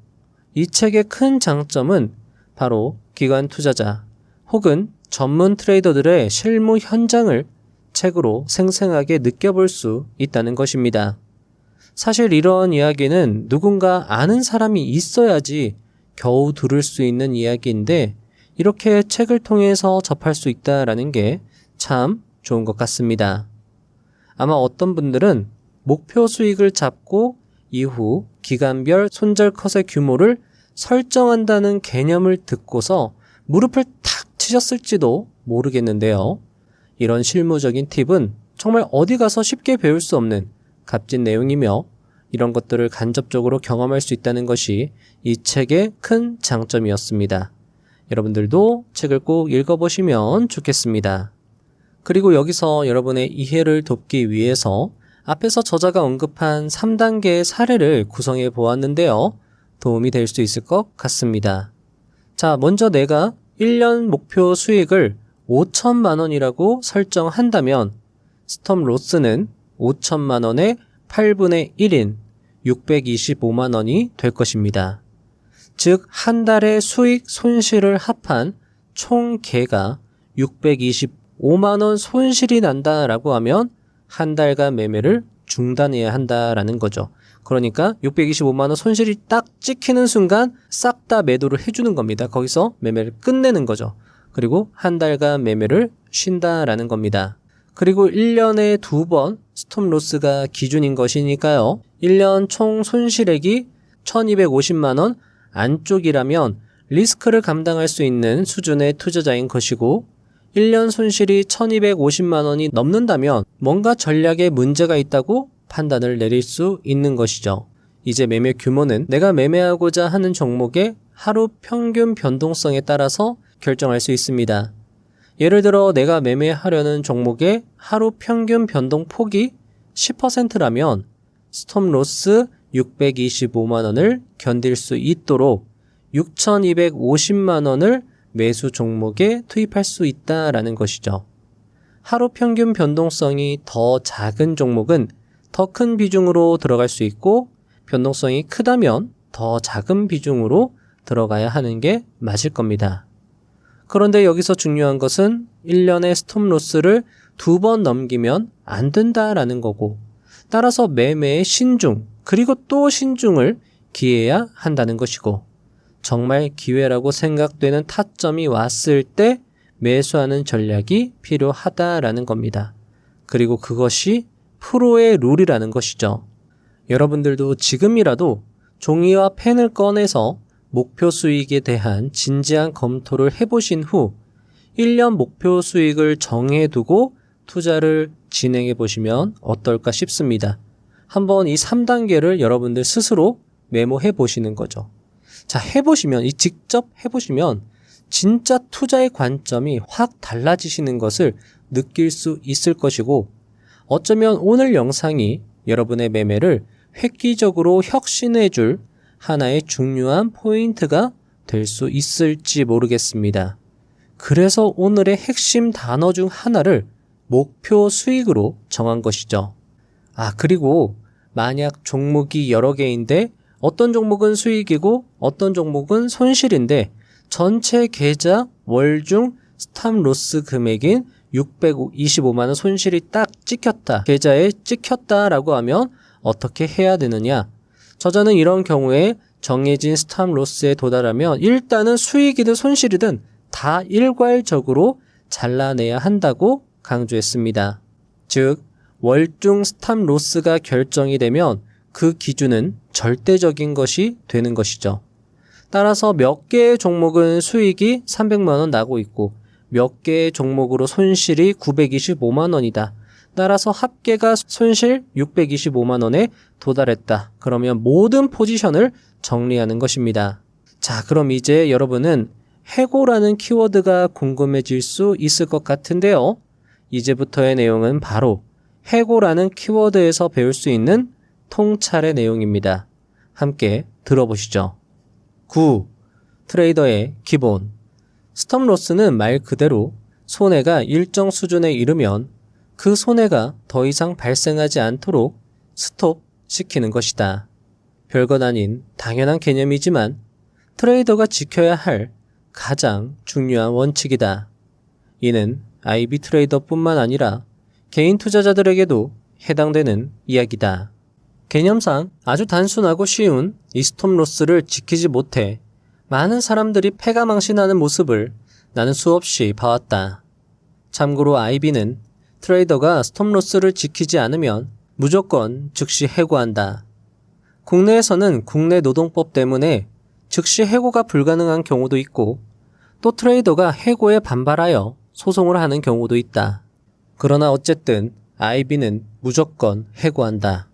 이 책의 큰 장점은 바로 기관 투자자 혹은 전문 트레이더들의 실무 현장을 책으로 생생하게 느껴볼 수 있다는 것입니다. 사실 이런 이야기는 누군가 아는 사람이 있어야지 겨우 들을 수 있는 이야기인데, 이렇게 책을 통해서 접할 수 있다라는 게 참 좋은 것 같습니다. 아마 어떤 분들은 목표 수익을 잡고 이후 기간별 손절 컷의 규모를 설정한다는 개념을 듣고서 무릎을 탁 치셨을지도 모르겠는데요. 이런 실무적인 팁은 정말 어디 가서 쉽게 배울 수 없는 값진 내용이며, 이런 것들을 간접적으로 경험할 수 있다는 것이 이 책의 큰 장점이었습니다. 여러분들도 책을 꼭 읽어보시면 좋겠습니다. 그리고 여기서 여러분의 이해를 돕기 위해서 앞에서 저자가 언급한 3단계의 사례를 구성해 보았는데요. 도움이 될 수 있을 것 같습니다. 자, 먼저 내가 1년 목표 수익을 5천만 원이라고 설정한다면 스톱 로스는 5천만 원의 8분의 1인 625만 원이 될 것입니다. 즉, 한 달의 수익 손실을 합한 총 계가 625만 원 손실이 난다라고 하면 한 달간 매매를 중단해야 한다라는 거죠. 그러니까 625만 원 손실이 딱 찍히는 순간 싹 다 매도를 해주는 겁니다. 거기서 매매를 끝내는 거죠. 그리고 한 달간 매매를 쉰다라는 겁니다. 그리고 1년에 2번 스톱 로스가 기준인 것이니까요. 1년 총 손실액이 1250만 원 안쪽이라면 리스크를 감당할 수 있는 수준의 투자자인 것이고, 1년 손실이 1250만 원이 넘는다면 뭔가 전략에 문제가 있다고 판단을 내릴 수 있는 것이죠. 이제 매매 규모는 내가 매매하고자 하는 종목의 하루 평균 변동성에 따라서 결정할 수 있습니다. 예를 들어 내가 매매하려는 종목의 하루 평균 변동 폭이 10%라면 스톱 로스 625만 원을 견딜 수 있도록 6250만 원을 매수 종목에 투입할 수 있다라는 것이죠. 하루 평균 변동성이 더 작은 종목은 더 큰 비중으로 들어갈 수 있고, 변동성이 크다면 더 작은 비중으로 들어가야 하는 게 맞을 겁니다. 그런데 여기서 중요한 것은 1년의 스톱로스를 2번 넘기면 안 된다라는 거고, 따라서 매매의 신중 그리고 또 신중을 기해야 한다는 것이고, 정말 기회라고 생각되는 타점이 왔을 때 매수하는 전략이 필요하다라는 겁니다. 그리고 그것이 프로의 룰이라는 것이죠. 여러분들도 지금이라도 종이와 펜을 꺼내서 목표 수익에 대한 진지한 검토를 해보신 후 1년 목표 수익을 정해두고 투자를 진행해 보시면 어떨까 싶습니다. 한번 이 3단계를 여러분들 스스로 메모해 보시는 거죠. 자, 해보시면, 직접 해보시면 진짜 투자의 관점이 확 달라지시는 것을 느낄 수 있을 것이고, 어쩌면 오늘 영상이 여러분의 매매를 획기적으로 혁신해 줄 하나의 중요한 포인트가 될 수 있을지 모르겠습니다. 그래서 오늘의 핵심 단어 중 하나를 목표 수익으로 정한 것이죠. 그리고 만약 종목이 여러 개인데 어떤 종목은 수익이고 어떤 종목은 손실인데 전체 계좌 월중 스탑로스 금액인 625만 원 손실이 딱 찍혔다, 계좌에 찍혔다라고 하면 어떻게 해야 되느냐? 저자는 이런 경우에 정해진 스탑로스에 도달하면 일단은 수익이든 손실이든 다 일괄적으로 잘라내야 한다고 강조했습니다. 즉, 월중 스탑로스가 결정이 되면 그 기준은 절대적인 것이 되는 것이죠. 따라서 몇 개의 종목은 수익이 300만 원 나고 있고 몇 개의 종목으로 손실이 925만 원이다. 따라서 합계가 손실 625만 원에 도달했다. 그러면 모든 포지션을 정리하는 것입니다. 자, 그럼 이제 여러분은 해고라는 키워드가 궁금해질 수 있을 것 같은데요. 이제부터의 내용은 바로 해고라는 키워드에서 배울 수 있는 통찰의 내용입니다. 함께 들어보시죠. 9. 트레이더의 기본. 스톱로스는 말 그대로 손해가 일정 수준에 이르면 그 손해가 더 이상 발생하지 않도록 스톱시키는 것이다. 별것 아닌 당연한 개념이지만 트레이더가 지켜야 할 가장 중요한 원칙이다. 이는 IB 트레이더뿐만 아니라 개인 투자자들에게도 해당되는 이야기다. 개념상 아주 단순하고 쉬운 이 스톱로스를 지키지 못해 많은 사람들이 패가망신하는 모습을 나는 수없이 봐왔다. 참고로 IB는 트레이더가 스톱로스를 지키지 않으면 무조건 즉시 해고한다. 국내에서는 국내 노동법 때문에 즉시 해고가 불가능한 경우도 있고 또 트레이더가 해고에 반발하여 소송을 하는 경우도 있다. 그러나 어쨌든 IB는 무조건 해고한다.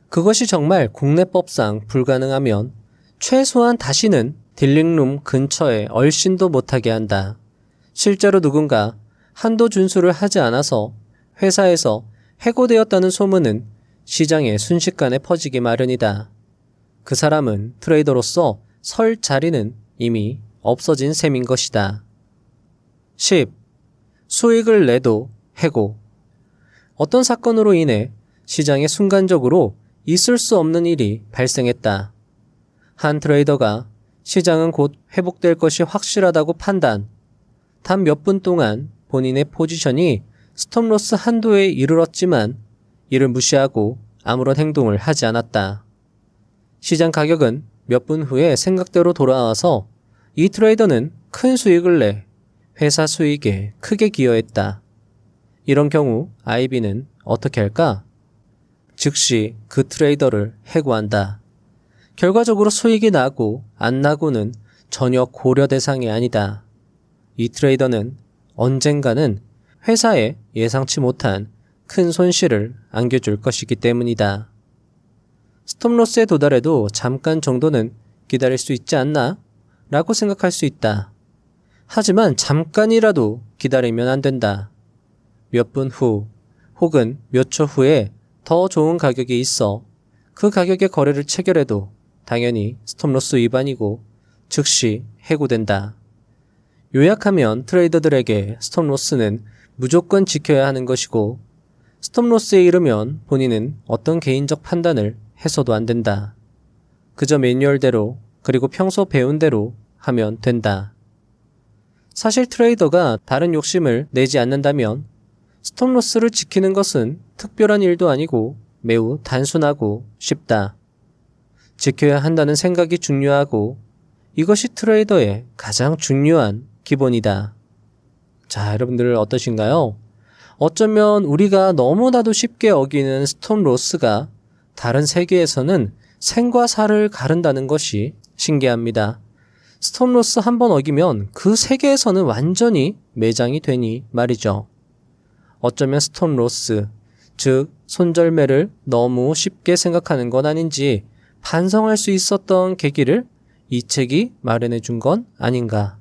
그것이 정말 국내법상 불가능하면 최소한 다시는 딜링룸 근처에 얼씬도 못하게 한다. 실제로 누군가 한도 준수를 하지 않아서 회사에서 해고되었다는 소문은 시장에 순식간에 퍼지기 마련이다. 그 사람은 트레이더로서 설 자리는 이미 없어진 셈인 것이다. 10. 수익을 내도 해고. 어떤 사건으로 인해 시장에 순간적으로 있을 수 없는 일이 발생했다. 한 트레이더가 시장은 곧 회복될 것이 확실하다고 판단. 단 몇 분 동안 본인의 포지션이 스톱로스 한도에 이르렀지만 이를 무시하고 아무런 행동을 하지 않았다. 시장 가격은 몇 분 후에 생각대로 돌아와서 이 트레이더는 큰 수익을 내 회사 수익에 크게 기여했다. 이런 경우 IB는 어떻게 할까? 즉시 그 트레이더를 해고한다. 결과적으로 수익이 나고 안 나고는 전혀 고려 대상이 아니다. 이 트레이더는 언젠가는 회사에 예상치 못한 큰 손실을 안겨줄 것이기 때문이다. 스톱로스에 도달해도 잠깐 정도는 기다릴 수 있지 않나? 라고 생각할 수 있다. 하지만 잠깐이라도 기다리면 안 된다. 몇 분 후 혹은 몇 초 후에 더 좋은 가격이 있어 그 가격의 거래를 체결해도 당연히 스톱로스 위반이고 즉시 해고된다. 요약하면 트레이더들에게 스톱로스는 무조건 지켜야 하는 것이고 스톱로스에 이르면 본인은 어떤 개인적 판단을 해서도 안 된다. 그저 매뉴얼대로 그리고 평소 배운 대로 하면 된다. 사실 트레이더가 다른 욕심을 내지 않는다면 스톱로스를 지키는 것은 특별한 일도 아니고 매우 단순하고 쉽다. 지켜야 한다는 생각이 중요하고 이것이 트레이더의 가장 중요한 기본이다. 자, 여러분들 어떠신가요? 어쩌면 우리가 너무나도 쉽게 어기는 스톱로스가 다른 세계에서는 생과 사를 가른다는 것이 신기합니다. 스톱로스 한 번 어기면 그 세계에서는 완전히 매장이 되니 말이죠. 어쩌면 스톱로스, 즉 손절매를 너무 쉽게 생각하는 건 아닌지 반성할 수 있었던 계기를 이 책이 마련해 준 건 아닌가.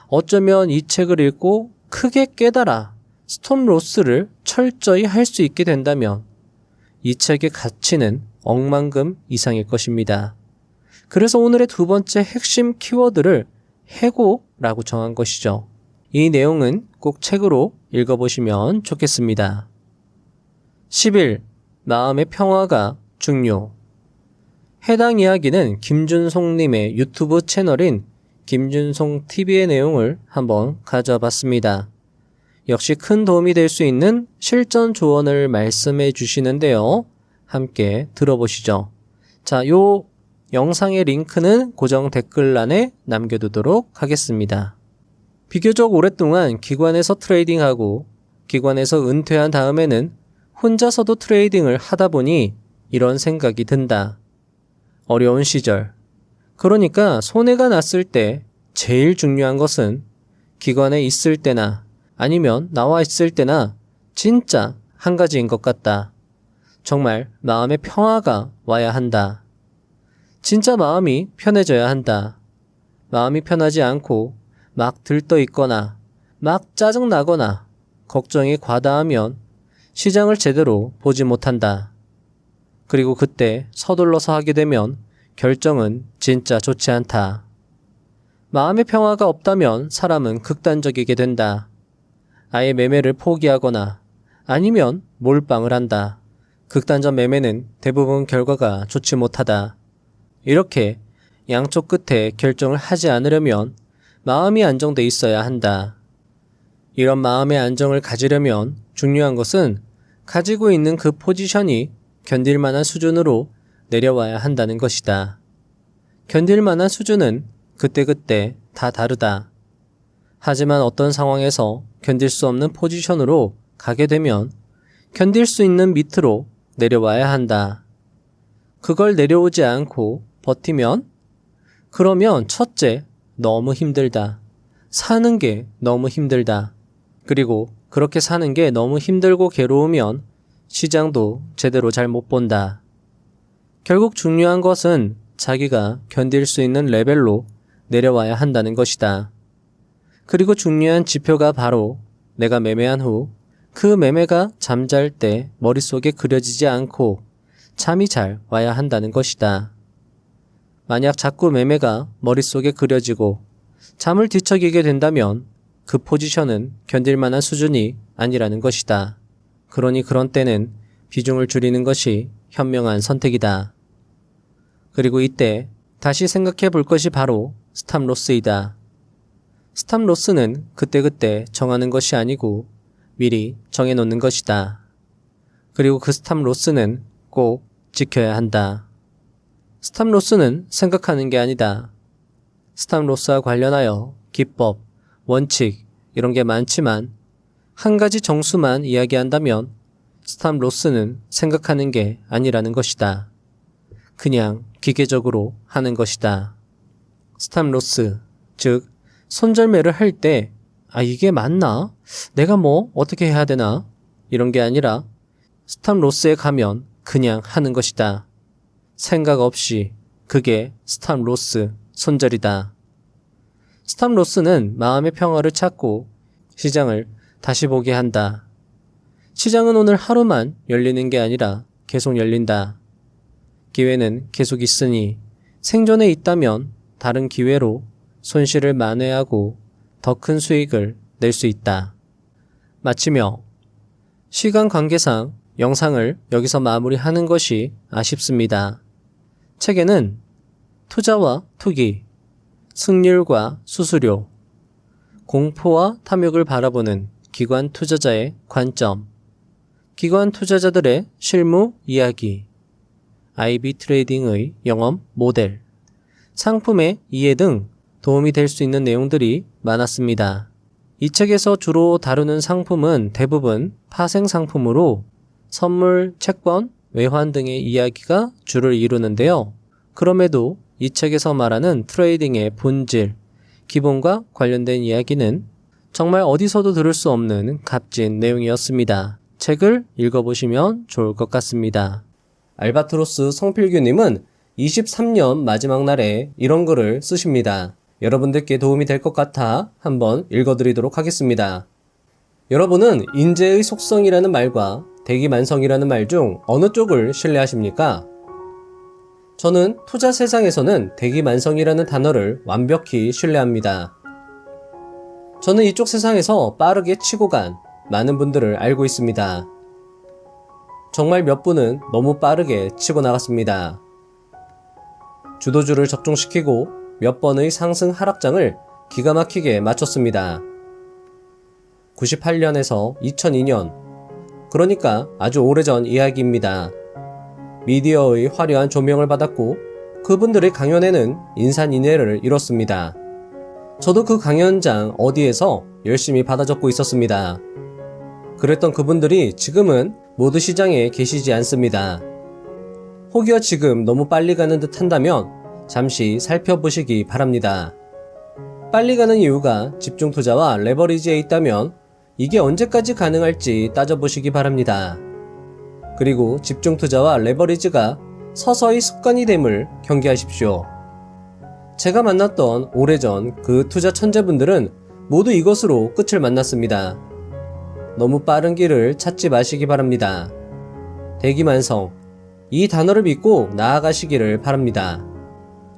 어쩌면 이 책을 읽고 크게 깨달아 스톱로스를 철저히 할 수 있게 된다면 이 책의 가치는 억만금 이상일 것입니다. 그래서 오늘의 두 번째 핵심 키워드를 해고라고 정한 것이죠. 이 내용은 꼭 책으로 읽어보시면 좋겠습니다. 10일, 마음의 평화가 중요. 해당 이야기는 김준송님의 유튜브 채널인 김준송 TV의 내용을 한번 가져와 봤습니다. 역시 큰 도움이 될 수 있는 실전 조언을 말씀해 주시는데요. 함께 들어보시죠. 자, 요 영상의 링크는 고정 댓글란에 남겨두도록 하겠습니다. 비교적 오랫동안 기관에서 트레이딩하고 기관에서 은퇴한 다음에는 혼자서도 트레이딩을 하다 보니 이런 생각이 든다. 어려운 시절. 그러니까 손해가 났을 때 제일 중요한 것은 기관에 있을 때나 아니면 나와 있을 때나 진짜 한 가지인 것 같다. 정말 마음의 평화가 와야 한다. 진짜 마음이 편해져야 한다. 마음이 편하지 않고 막 들떠 있거나 막 짜증나거나 걱정이 과다하면 시장을 제대로 보지 못한다. 그리고 그때 서둘러서 하게 되면 결정은 진짜 좋지 않다. 마음의 평화가 없다면 사람은 극단적이게 된다. 아예 매매를 포기하거나 아니면 몰빵을 한다. 극단적 매매는 대부분 결과가 좋지 못하다. 이렇게 양쪽 끝에 결정을 하지 않으려면 마음이 안정돼 있어야 한다. 이런 마음의 안정을 가지려면 중요한 것은 가지고 있는 그 포지션이 견딜 만한 수준으로 내려와야 한다는 것이다. 견딜 만한 수준은 그때그때 다 다르다. 하지만 어떤 상황에서 견딜 수 없는 포지션으로 가게 되면 견딜 수 있는 밑으로 내려와야 한다. 그걸 내려오지 않고 버티면 그러면 첫째, 너무 힘들다. 사는 게 너무 힘들다. 그리고 그렇게 사는 게 너무 힘들고 괴로우면 시장도 제대로 잘 못 본다. 결국 중요한 것은 자기가 견딜 수 있는 레벨로 내려와야 한다는 것이다. 그리고 중요한 지표가 바로 내가 매매한 후 그 매매가 잠잘 때 머릿속에 그려지지 않고 잠이 잘 와야 한다는 것이다. 만약 자꾸 매매가 머릿속에 그려지고 잠을 뒤척이게 된다면 그 포지션은 견딜 만한 수준이 아니라는 것이다. 그러니 그런 때는 비중을 줄이는 것이 현명한 선택이다. 그리고 이때 다시 생각해 볼 것이 바로 스탑로스이다. 스탑로스는 그때그때 정하는 것이 아니고 미리 정해놓는 것이다. 그리고 그 스탑로스는 꼭 지켜야 한다. 스탑로스는 생각하는 게 아니다. 스탑로스와 관련하여 기법, 원칙 이런 게 많지만 한 가지 정수만 이야기한다면 스탑로스는 생각하는 게 아니라는 것이다. 그냥 기계적으로 하는 것이다. 스탑로스, 즉 손절매를 할 때 이게 맞나? 내가 어떻게 해야 되나? 이런 게 아니라 스탑로스에 가면 그냥 하는 것이다. 생각 없이 그게 스탑로스, 손절이다. 스탑로스는 마음의 평화를 찾고 시장을 다시 보게 한다. 시장은 오늘 하루만 열리는 게 아니라 계속 열린다. 기회는 계속 있으니 생존에 있다면 다른 기회로 손실을 만회하고 더 큰 수익을 낼 수 있다. 마치며 시간 관계상 영상을 여기서 마무리하는 것이 아쉽습니다. 책에는 투자와 투기, 승률과 수수료, 공포와 탐욕을 바라보는 기관 투자자의 관점, 기관 투자자들의 실무 이야기, IB 트레이딩의 영업 모델, 상품의 이해 등 도움이 될 수 있는 내용들이 많았습니다. 이 책에서 주로 다루는 상품은 대부분 파생 상품으로 선물, 채권, 외환 등의 이야기가 주를 이루는데요. 그럼에도 이 책에서 말하는 트레이딩의 본질, 기본과 관련된 이야기는 정말 어디서도 들을 수 없는 값진 내용이었습니다. 책을 읽어보시면 좋을 것 같습니다. 알바트로스 성필규님은 23년 마지막 날에 이런 글을 쓰십니다. 여러분들께 도움이 될 것 같아 한번 읽어드리도록 하겠습니다. 여러분은 인재의 속성이라는 말과 대기만성이라는 말 중 어느 쪽을 신뢰하십니까? 저는 투자 세상에서는 대기만성이라는 단어를 완벽히 신뢰합니다. 저는 이쪽 세상에서 빠르게 치고 간 많은 분들을 알고 있습니다. 정말 몇 분은 너무 빠르게 치고 나갔습니다. 주도주를 적중시키고 몇 번의 상승 하락장을 기가 막히게 맞췄습니다. 98년에서 2002년, 그러니까 아주 오래전 이야기입니다. 미디어의 화려한 조명을 받았고 그분들의 강연에는 인산인해를 이뤘습니다. 저도 그 강연장 어디에서 열심히 받아 적고 있었습니다. 그랬던 그분들이 지금은 모두 시장에 계시지 않습니다. 혹여 지금 너무 빨리 가는 듯 한다면 잠시 살펴보시기 바랍니다. 빨리 가는 이유가 집중 투자와 레버리지에 있다면 이게 언제까지 가능할지 따져보시기 바랍니다. 그리고 집중 투자와 레버리지가 서서히 습관이 됨을 경계하십시오. 제가 만났던 오래전 그 투자 천재분들은 모두 이것으로 끝을 만났습니다. 너무 빠른 길을 찾지 마시기 바랍니다. 대기만성, 이 단어를 믿고 나아가시기를 바랍니다.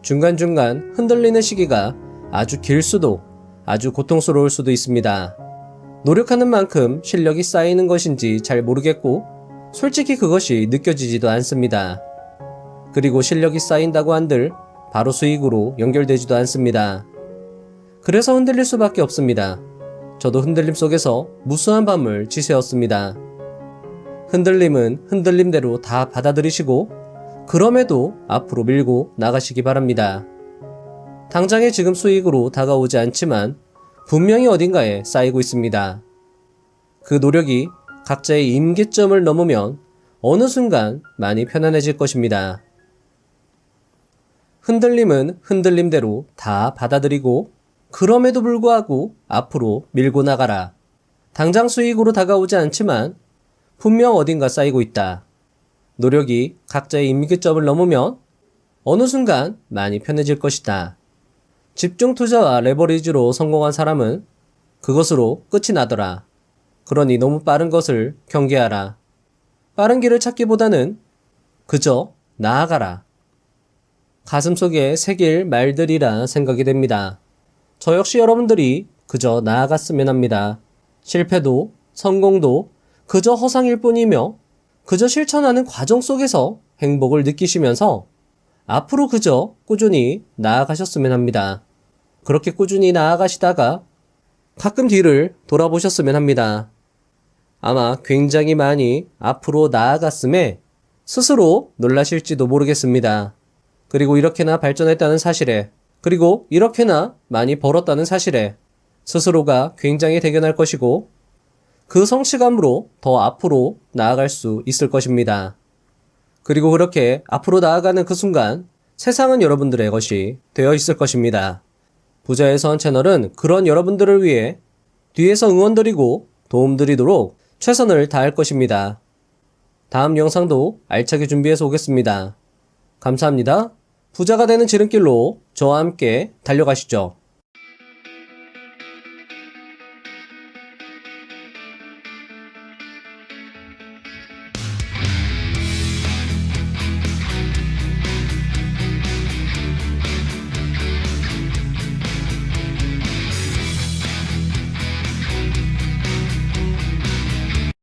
중간중간 흔들리는 시기가 아주 길 수도 아주 고통스러울 수도 있습니다. 노력하는 만큼 실력이 쌓이는 것인지 잘 모르겠고 솔직히 그것이 느껴지지도 않습니다. 그리고 실력이 쌓인다고 한들 바로 수익으로 연결되지도 않습니다. 그래서 흔들릴 수밖에 없습니다. 저도 흔들림 속에서 무수한 밤을 지새웠습니다. 흔들림은 흔들림대로 다 받아들이시고 그럼에도 앞으로 밀고 나가시기 바랍니다. 당장에 지금 수익으로 다가오지 않지만 분명히 어딘가에 쌓이고 있습니다. 그 노력이 각자의 임계점을 넘으면 어느 순간 많이 편안해질 것입니다. 흔들림은 흔들림대로 다 받아들이고 그럼에도 불구하고 앞으로 밀고 나가라. 당장 수익으로 다가오지 않지만 분명 어딘가 쌓이고 있다. 노력이 각자의 임계점을 넘으면 어느 순간 많이 편해질 것이다. 집중 투자와 레버리지로 성공한 사람은 그것으로 끝이 나더라. 그러니 너무 빠른 것을 경계하라. 빠른 길을 찾기보다는 그저 나아가라. 가슴속에 새길 말들이라 생각이 됩니다. 저 역시 여러분들이 그저 나아갔으면 합니다. 실패도 성공도 그저 허상일 뿐이며 그저 실천하는 과정 속에서 행복을 느끼시면서 앞으로 그저 꾸준히 나아가셨으면 합니다. 그렇게 꾸준히 나아가시다가 가끔 뒤를 돌아보셨으면 합니다. 아마 굉장히 많이 앞으로 나아갔음에 스스로 놀라실지도 모르겠습니다. 그리고 이렇게나 발전했다는 사실에, 그리고 이렇게나 많이 벌었다는 사실에 스스로가 굉장히 대견할 것이고 그 성취감으로 더 앞으로 나아갈 수 있을 것입니다. 그리고 그렇게 앞으로 나아가는 그 순간 세상은 여러분들의 것이 되어 있을 것입니다. 부자의 선 채널은 그런 여러분들을 위해 뒤에서 응원드리고 도움드리도록 최선을 다할 것입니다. 다음 영상도 알차게 준비해서 오겠습니다. 감사합니다. 부자가 되는 지름길로 저와 함께 달려가시죠.